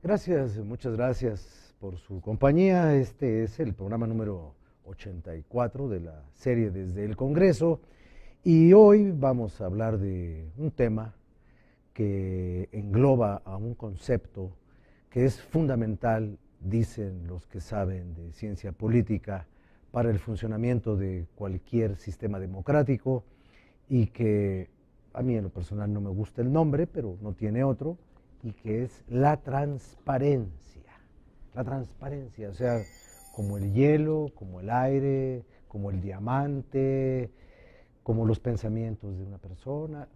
Gracias, muchas gracias por su compañía. Este es el programa número 84 de la serie Desde el Congreso y hoy vamos a hablar de un tema que engloba a un concepto que es fundamental, dicen los que saben de ciencia política, para el funcionamiento de cualquier sistema democrático y que a mí en lo personal no me gusta el nombre, pero no tiene otro, y que es la transparencia. La transparencia, o sea, como el hielo, como el aire, como el diamante, como los pensamientos de una persona.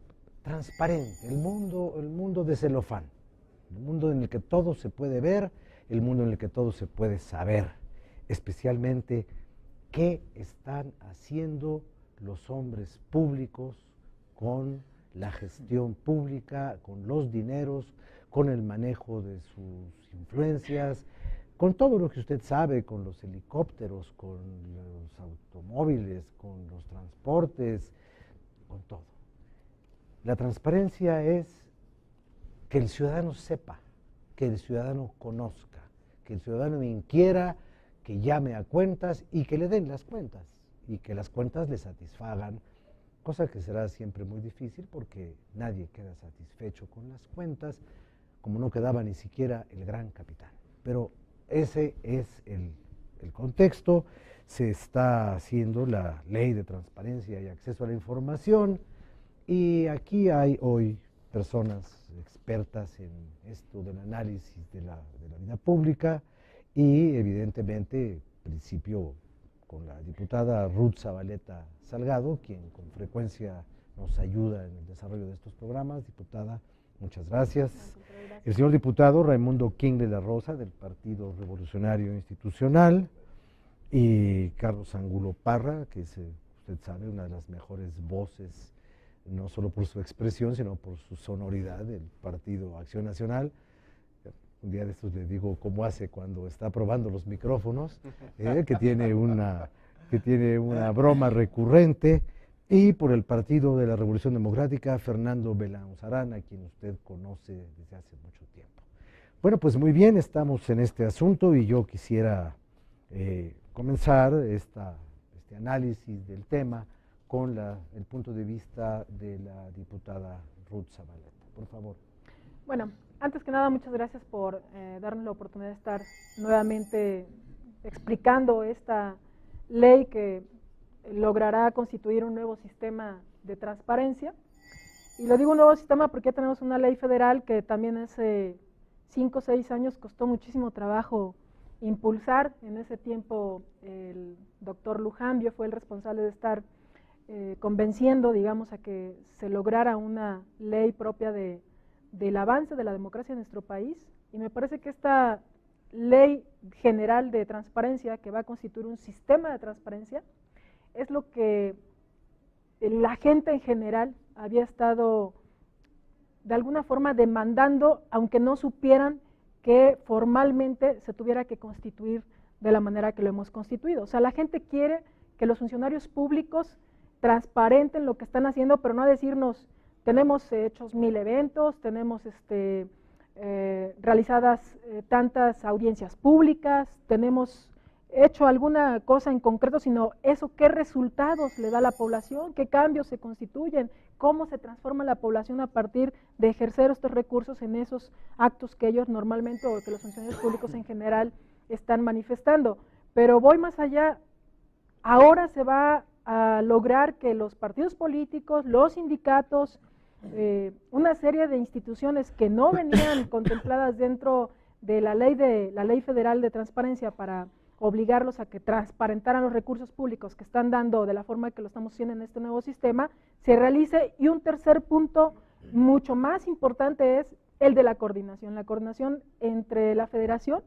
Transparente, el mundo de celofán, el mundo en el que todo se puede ver, el mundo en el que todo se puede saber, especialmente qué están haciendo los hombres públicos con la gestión pública, con los dineros, con el manejo de sus influencias, con todo lo que usted sabe, con los helicópteros, con los automóviles, con los transportes, con todo. La transparencia es que el ciudadano sepa, que el ciudadano conozca, que el ciudadano inquiera, que llame a cuentas y que le den las cuentas, y que las cuentas le satisfagan, cosa que será siempre muy difícil porque nadie queda satisfecho con las cuentas, como no quedaba ni siquiera el gran capitán. Pero ese es el contexto. Se está haciendo la ley de transparencia y acceso a la información y aquí hay hoy personas expertas en esto del análisis de la vida pública y evidentemente, en principio, con la diputada Ruth Zabaleta Salgado, quien con frecuencia nos ayuda en el desarrollo de estos programas. Diputada, muchas gracias. El señor diputado Raimundo King de la Rosa, del Partido Revolucionario Institucional, y Carlos Angulo Parra, que es, usted sabe, una de las mejores voces, no solo por su expresión, sino por su sonoridad del Partido Acción Nacional. Un día de estos le digo cómo hace cuando está probando los micrófonos, que tiene una broma recurrente, y por el Partido de la Revolución Democrática, Fernando Belanzarán, a quien usted conoce desde hace mucho tiempo. Bueno, pues muy bien, estamos en este asunto y yo quisiera comenzar este análisis del tema con el punto de vista de la diputada Ruth Zabaleta. Por favor. Bueno, antes que nada, muchas gracias por darnos la oportunidad de estar nuevamente explicando esta ley que logrará constituir un nuevo sistema de transparencia. Y lo digo un nuevo sistema porque ya tenemos una ley federal que también hace 5 o 6 años costó muchísimo trabajo impulsar. En ese tiempo el doctor Lujambio fue el responsable de estar convenciendo, digamos, a que se lograra una ley propia del avance de la democracia en nuestro país, y me parece que esta ley general de transparencia, que va a constituir un sistema de transparencia, es lo que la gente en general había estado de alguna forma demandando, aunque no supieran que formalmente se tuviera que constituir de la manera que lo hemos constituido. O sea, la gente quiere que los funcionarios públicos transparenten lo que están haciendo, pero no decirnos: tenemos hechos 1000 eventos, tenemos realizadas tantas audiencias públicas, tenemos hecho alguna cosa en concreto, sino eso, qué resultados le da a la población, qué cambios se constituyen, cómo se transforma la población a partir de ejercer estos recursos en esos actos que ellos normalmente, o que los funcionarios públicos en general están manifestando. Pero voy más allá. Ahora se va a lograr que los partidos políticos, los sindicatos, una serie de instituciones que no venían contempladas dentro de la ley federal de transparencia para obligarlos a que transparentaran los recursos públicos que están dando de la forma que lo estamos haciendo en este nuevo sistema, se realice. Y un tercer punto mucho más importante es el de la coordinación entre la federación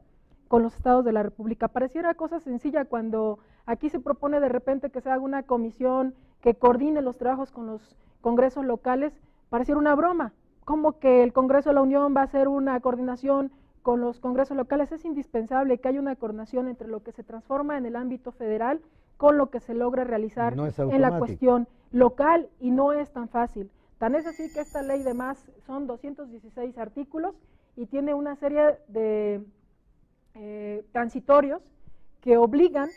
con los estados de la república. Pareciera cosa sencilla cuando aquí se propone de repente que se haga una comisión que coordine los trabajos con los congresos locales. Pareciera una broma, como que el Congreso de la Unión va a hacer una coordinación con los congresos locales. Es indispensable que haya una coordinación entre lo que se transforma en el ámbito federal con lo que se logra realizar en la cuestión local, y no es tan fácil. Tan es así que esta ley de más son 216 artículos y tiene una serie de transitorios que obligan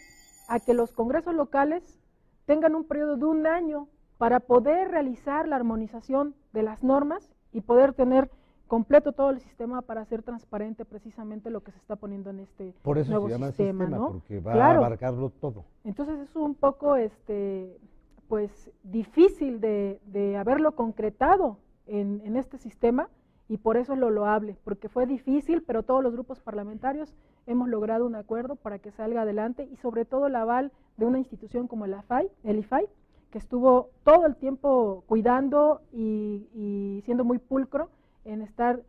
a que los congresos locales tengan un periodo de 1 año para poder realizar la armonización de las normas y poder tener completo todo el sistema para hacer transparente precisamente lo que se está poniendo en este Por eso nuevo se llama sistema, sistema, ¿no? porque va a Claro. abarcarlo todo. Entonces es un poco pues difícil de haberlo concretado en este sistema, y por eso es lo loable, porque fue difícil, pero todos los grupos parlamentarios hemos logrado un acuerdo para que salga adelante, y sobre todo el aval de una institución como el IFAI, que estuvo todo el tiempo cuidando y siendo muy pulcro en estar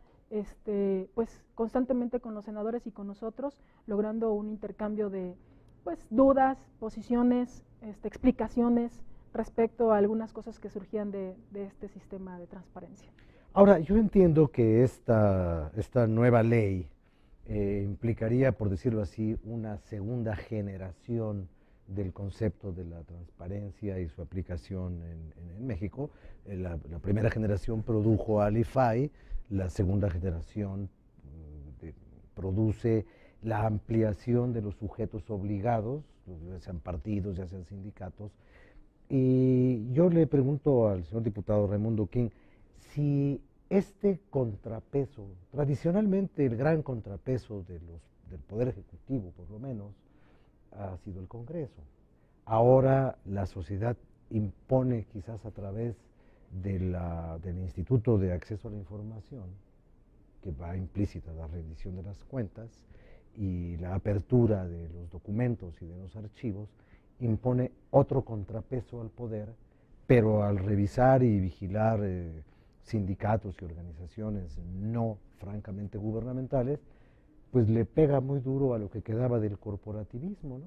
pues constantemente con los senadores y con nosotros, logrando un intercambio de pues dudas, posiciones, explicaciones respecto a algunas cosas que surgían de este sistema de transparencia. Ahora, yo entiendo que esta nueva ley implicaría, por decirlo así, una segunda generación del concepto de la transparencia y su aplicación en México. La primera generación produjo al IFAI, la segunda generación produce la ampliación de los sujetos obligados, ya sean partidos, ya sean sindicatos. Y yo le pregunto al señor diputado Raimundo King si este contrapeso, tradicionalmente el gran contrapeso del Poder Ejecutivo, por lo menos, ha sido el Congreso. Ahora la sociedad impone, quizás a través del Instituto de Acceso a la Información, que va implícita la rendición de las cuentas y la apertura de los documentos y de los archivos, impone otro contrapeso al poder, pero al revisar y vigilar sindicatos y organizaciones no francamente gubernamentales, pues le pega muy duro a lo que quedaba del corporativismo, ¿no?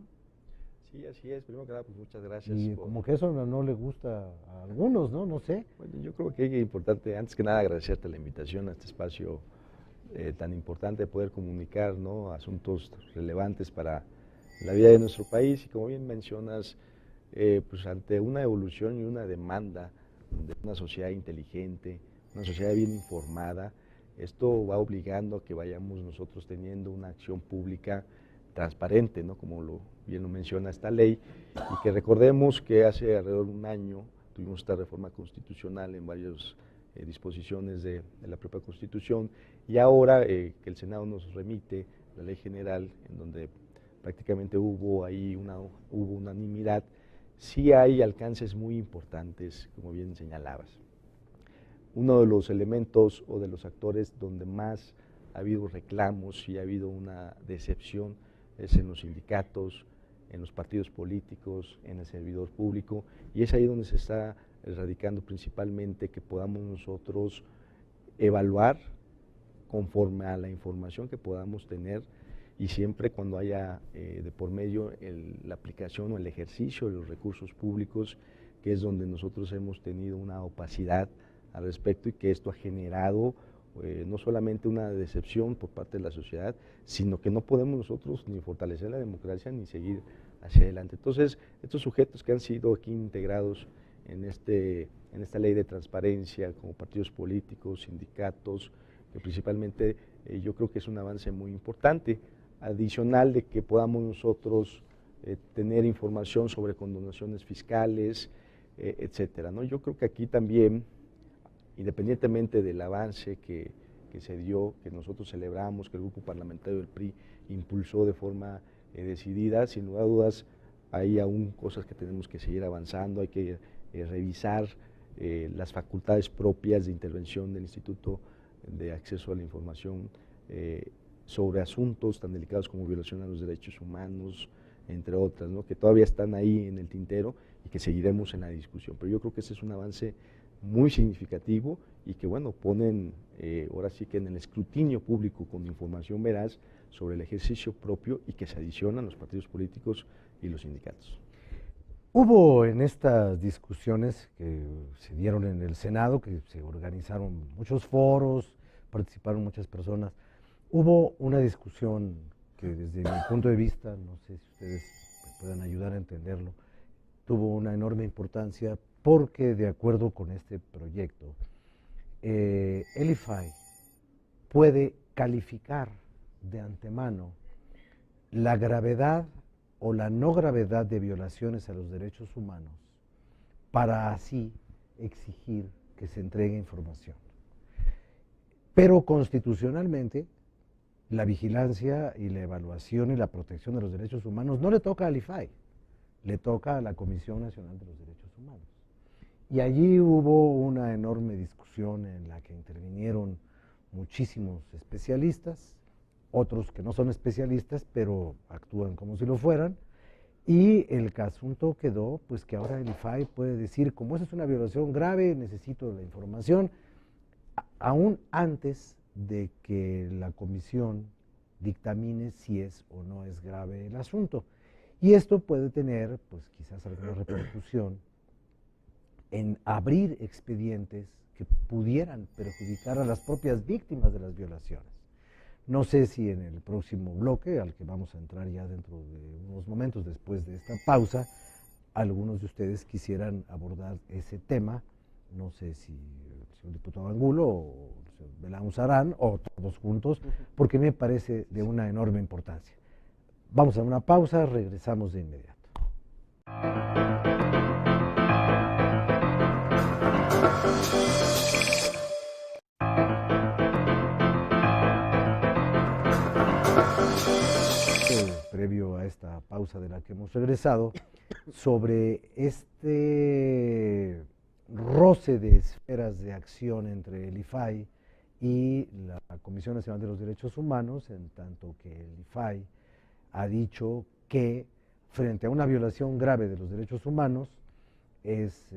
Sí, así es. Primero que nada, pues muchas gracias. Y como que eso no le gusta a algunos, ¿no? No sé. Bueno, yo creo que es importante, antes que nada, agradecerte la invitación a este espacio tan importante de poder comunicar, ¿no?, asuntos relevantes para la vida de nuestro país. Y como bien mencionas, pues ante una evolución y una demanda de una sociedad inteligente, una sociedad bien informada, esto va obligando a que vayamos nosotros teniendo una acción pública transparente, ¿no?, como bien lo menciona esta ley, y que recordemos que hace alrededor de 1 año tuvimos esta reforma constitucional en varias disposiciones de la propia Constitución, y ahora que el Senado nos remite la ley general, en donde prácticamente hubo unanimidad, sí hay alcances muy importantes, como bien señalabas. Uno de los elementos o de los actores donde más ha habido reclamos y ha habido una decepción es en los sindicatos, en los partidos políticos, en el servidor público, y es ahí donde se está radicando principalmente que podamos nosotros evaluar conforme a la información que podamos tener, y siempre cuando haya de por medio la aplicación o el ejercicio de los recursos públicos, que es donde nosotros hemos tenido una opacidad al respecto, y que esto ha generado no solamente una decepción por parte de la sociedad, sino que no podemos nosotros ni fortalecer la democracia ni seguir hacia adelante. Entonces, estos sujetos que han sido aquí integrados en esta ley de transparencia, como partidos políticos, sindicatos, que principalmente yo creo que es un avance muy importante, adicional de que podamos nosotros tener información sobre condonaciones fiscales, etcétera, ¿no? Yo creo que aquí también, independientemente del avance que se dio, que nosotros celebramos, que el grupo parlamentario del PRI impulsó de forma decidida, sin lugar a dudas hay aún cosas que tenemos que seguir avanzando, hay que revisar las facultades propias de intervención del Instituto de Acceso a la Información sobre asuntos tan delicados como violación a los derechos humanos, entre otras, ¿no?, que todavía están ahí en el tintero y que seguiremos en la discusión. Pero yo creo que ese es un avance muy significativo y que, bueno, ponen ahora sí que en el escrutinio público con información veraz sobre el ejercicio propio, y que se adicionan los partidos políticos y los sindicatos. Hubo en estas discusiones que se dieron en el Senado, que se organizaron muchos foros, participaron muchas personas, hubo una discusión que desde mi punto de vista, no sé si ustedes me puedan ayudar a entenderlo, tuvo una enorme importancia porque, de acuerdo con este proyecto, el IFAI puede calificar de antemano la gravedad o la no gravedad de violaciones a los derechos humanos para así exigir que se entregue información. Pero constitucionalmente, la vigilancia y la evaluación y la protección de los derechos humanos no le toca al IFAI, le toca a la Comisión Nacional de los Derechos Humanos. Y allí hubo una enorme discusión en la que intervinieron muchísimos especialistas, otros que no son especialistas, pero actúan como si lo fueran, y el asunto quedó, pues que ahora el IFAI puede decir, como esa es una violación grave, necesito la información, aún antes de que la comisión dictamine si es o no es grave el asunto. Y esto puede tener, pues quizás alguna repercusión en abrir expedientes que pudieran perjudicar a las propias víctimas de las violaciones. No sé si en el próximo bloque, al que vamos a entrar ya dentro de unos momentos después de esta pausa, algunos de ustedes quisieran abordar ese tema. No sé si el señor diputado Angulo o el señor Belán Sarán o todos juntos, porque me parece de una enorme importancia. Vamos a una pausa, regresamos de inmediato. Previo a esta pausa de la que hemos regresado, sobre este roce de esferas de acción entre el IFAI y la Comisión Nacional de los Derechos Humanos, en tanto que el IFAI ha dicho que frente a una violación grave de los derechos humanos es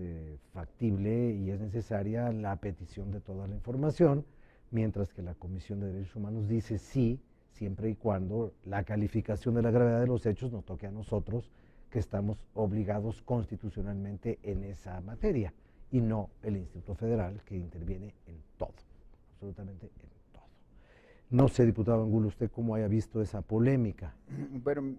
factible y es necesaria la petición de toda la información, mientras que la Comisión de Derechos Humanos dice sí, siempre y cuando la calificación de la gravedad de los hechos nos toque a nosotros, que estamos obligados constitucionalmente en esa materia, y no el Instituto Federal, que interviene en todo, absolutamente en todo. No sé, diputado Angulo, usted cómo haya visto esa polémica. Bueno,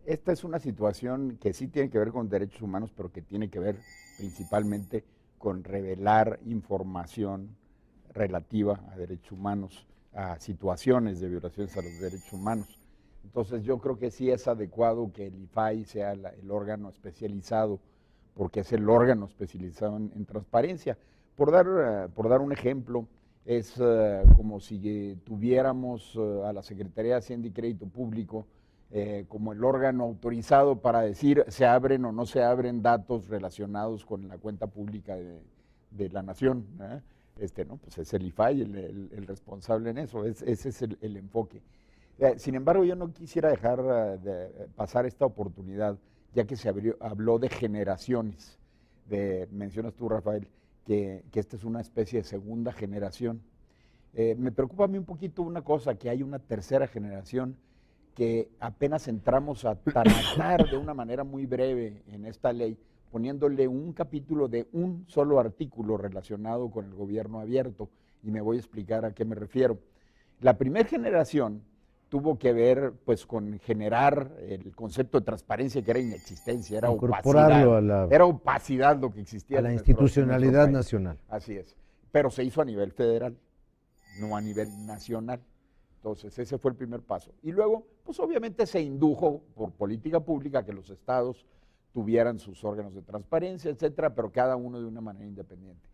esta es una situación que sí tiene que ver con derechos humanos, pero que tiene que ver principalmente con revelar información relativa a derechos humanos, a situaciones de violaciones a los derechos humanos. Entonces yo creo que sí es adecuado que el IFAI sea el órgano especializado, porque es el órgano especializado en transparencia. Por dar un ejemplo, es como si tuviéramos a la Secretaría de Hacienda y Crédito Público como el órgano autorizado para decir se abren o no se abren datos relacionados con la cuenta pública de la nación, ¿eh? ¿No? Pues es el IFAI el responsable en eso, ese es el enfoque. Sin embargo, yo no quisiera dejar de pasar esta oportunidad, ya que se habló de generaciones. Mencionas tú, Rafael, que esta es una especie de segunda generación. Me preocupa a mí un poquito una cosa, que hay una tercera generación que apenas entramos a tratar de una manera muy breve en esta ley, poniéndole un capítulo de un solo artículo relacionado con el gobierno abierto, y me voy a explicar a qué me refiero. La primera generación tuvo que ver pues con generar el concepto de transparencia, que era inexistencia, era opacidad, era opacidad lo que existía. A la institucionalidad nacional. Así es, pero se hizo a nivel federal, no a nivel nacional. Entonces ese fue el primer paso. Y luego, pues obviamente se indujo por política pública que los estados tuvieran sus órganos de transparencia, etcétera, pero cada uno de una manera independiente.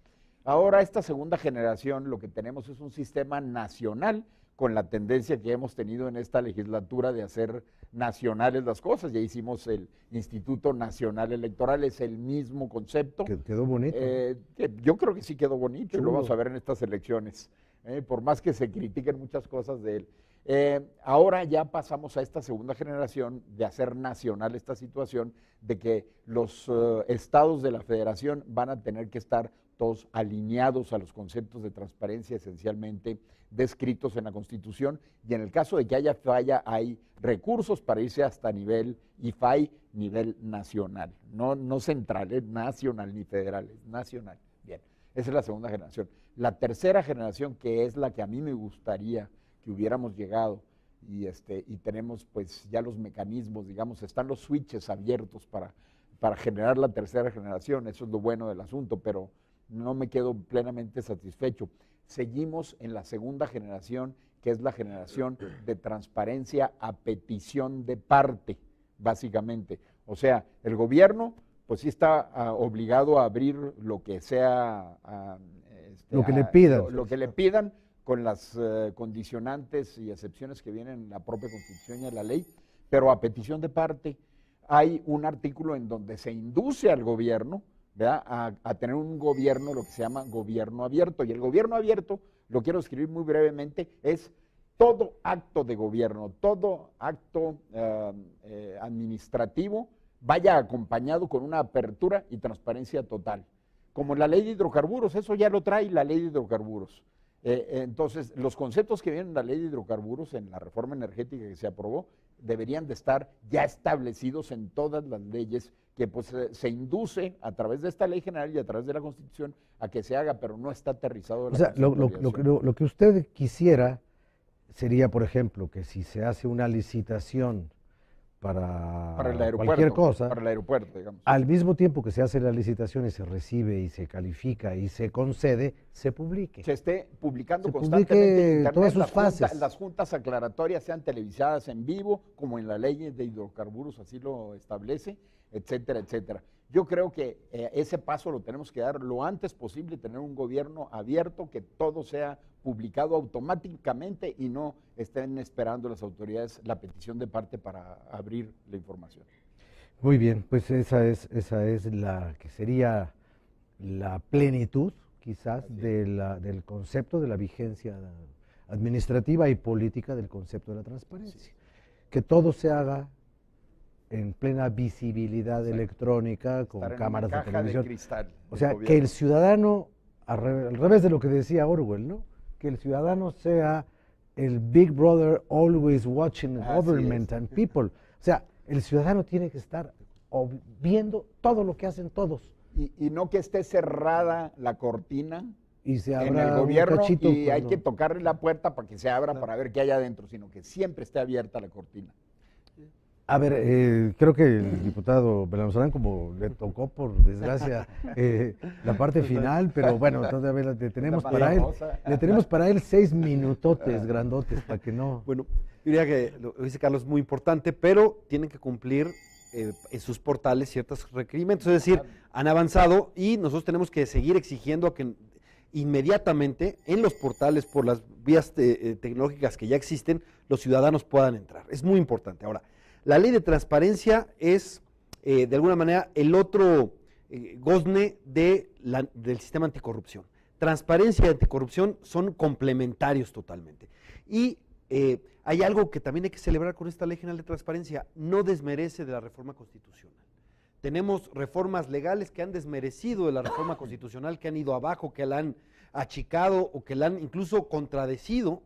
Ahora, esta segunda generación, lo que tenemos es un sistema nacional, con la tendencia que hemos tenido en esta legislatura de hacer nacionales las cosas. Ya hicimos el Instituto Nacional Electoral, es el mismo concepto. Quedó bonito. Yo creo que sí quedó bonito, y lo vamos a ver en estas elecciones, por más que se critiquen muchas cosas de él. Ahora ya pasamos a esta segunda generación de hacer nacional esta situación, de que los estados de la federación van a tener que estar todos alineados a los conceptos de transparencia esencialmente descritos en la Constitución, y en el caso de que haya falla hay recursos para irse hasta nivel IFAI, nivel nacional, no central, nacional ni federal, es nacional. Bien, esa es la segunda generación. La tercera generación, que es la que a mí me gustaría que hubiéramos llegado, y tenemos pues ya los mecanismos, digamos, están los switches abiertos para generar la tercera generación, eso es lo bueno del asunto, pero no me quedo plenamente satisfecho. seguimos en la segunda generación, que es la generación de transparencia a petición de parte, básicamente. O sea, el gobierno pues sí está obligado a abrir lo que sea, lo que le pidan. Lo que le pidan, con las condicionantes y excepciones que vienen en la propia Constitución y en la ley, pero a petición de parte. Hay un artículo en donde se induce al gobierno, ¿verdad?, a tener un gobierno, lo que se llama gobierno abierto. Y el gobierno abierto, lo quiero escribir muy brevemente, es todo acto de gobierno, todo acto administrativo vaya acompañado con una apertura y transparencia total. Como la ley de hidrocarburos, eso ya lo trae la ley de hidrocarburos. Entonces, los conceptos que vienen en la ley de hidrocarburos, en la reforma energética que se aprobó, deberían de estar ya establecidos en todas las leyes, que pues se induce a través de esta ley general y a través de la Constitución a que se haga, pero no está aterrizado. O sea, lo que usted quisiera sería, por ejemplo, que si se hace una licitación para el aeropuerto, cualquier cosa, para el aeropuerto, digamos, al mismo tiempo que se hace la licitación y se recibe y se califica y se concede, se publique. Se esté publicando se constantemente publique en internet, todas sus fases. Las juntas aclaratorias sean televisadas en vivo, como en la ley de hidrocarburos así lo establece, etcétera, etcétera. Yo creo que ese paso lo tenemos que dar lo antes posible, tener un gobierno abierto, que todo sea publicado automáticamente y no estén esperando las autoridades la petición de parte para abrir la información. Muy bien, pues esa es la que sería la plenitud, quizás, del concepto de la vigencia administrativa y política del concepto de la transparencia. Sí. Que todo se haga en plena visibilidad electrónica, con cámaras de televisión. De cristal, o sea, que el ciudadano, al revés de lo que decía Orwell, ¿no?, que el ciudadano sea el Big Brother always watching government and people. O sea, el ciudadano tiene que estar viendo todo lo que hacen todos. Y no que esté cerrada la cortina y se abra en el gobierno cachito, y hay que tocarle la puerta para que se abra, para ver qué hay adentro, sino que siempre esté abierta la cortina. A ver, creo que el diputado Belanzarán, como le tocó por desgracia la parte final, pero bueno, todavía le tenemos para él 6 minutotes grandotes para que no. Bueno, yo diría que lo dice Carlos es muy importante, pero tienen que cumplir en sus portales ciertos requerimientos, es decir, han avanzado y nosotros tenemos que seguir exigiendo a que inmediatamente en los portales, por las vías tecnológicas que ya existen, los ciudadanos puedan entrar. Es muy importante. Ahora, la ley de transparencia es, de alguna manera, el otro gozne del sistema anticorrupción. Transparencia y anticorrupción son complementarios totalmente. Y hay algo que también hay que celebrar con esta ley general de transparencia: no desmerece de la reforma constitucional. Tenemos reformas legales que han desmerecido de la reforma constitucional, que han ido abajo, que la han achicado o que la han incluso contradecido,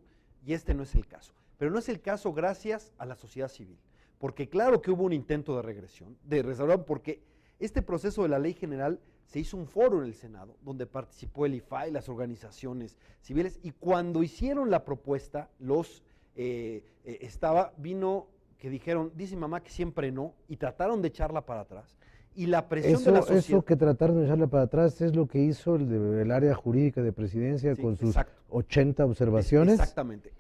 y este no es el caso. Pero no es el caso gracias a la sociedad civil. Porque claro que hubo un intento de regresión, de restauración, porque este proceso de la ley general se hizo un foro en el Senado, donde participó el IFAI, las organizaciones civiles, y cuando hicieron la propuesta, vino que dijeron, dice mamá que siempre no, y trataron de echarla para atrás. Y la presión de la sociedad. Eso que trataron de echarla para atrás es lo que hizo el área jurídica de presidencia, sí, con sus 80 observaciones. Exactamente,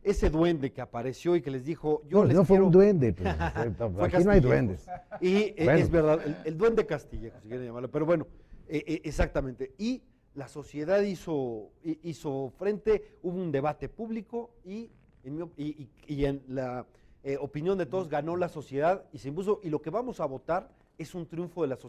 ese duende que apareció y que les dijo, no fue un duende, pues, aquí no hay duendes. Y es verdad, el duende Castillejo, si quieren llamarlo, pero bueno, exactamente. Y la sociedad hizo frente, hubo un debate público y en la opinión de todos ganó la sociedad y se impuso, y lo que vamos a votar es un triunfo de la sociedad.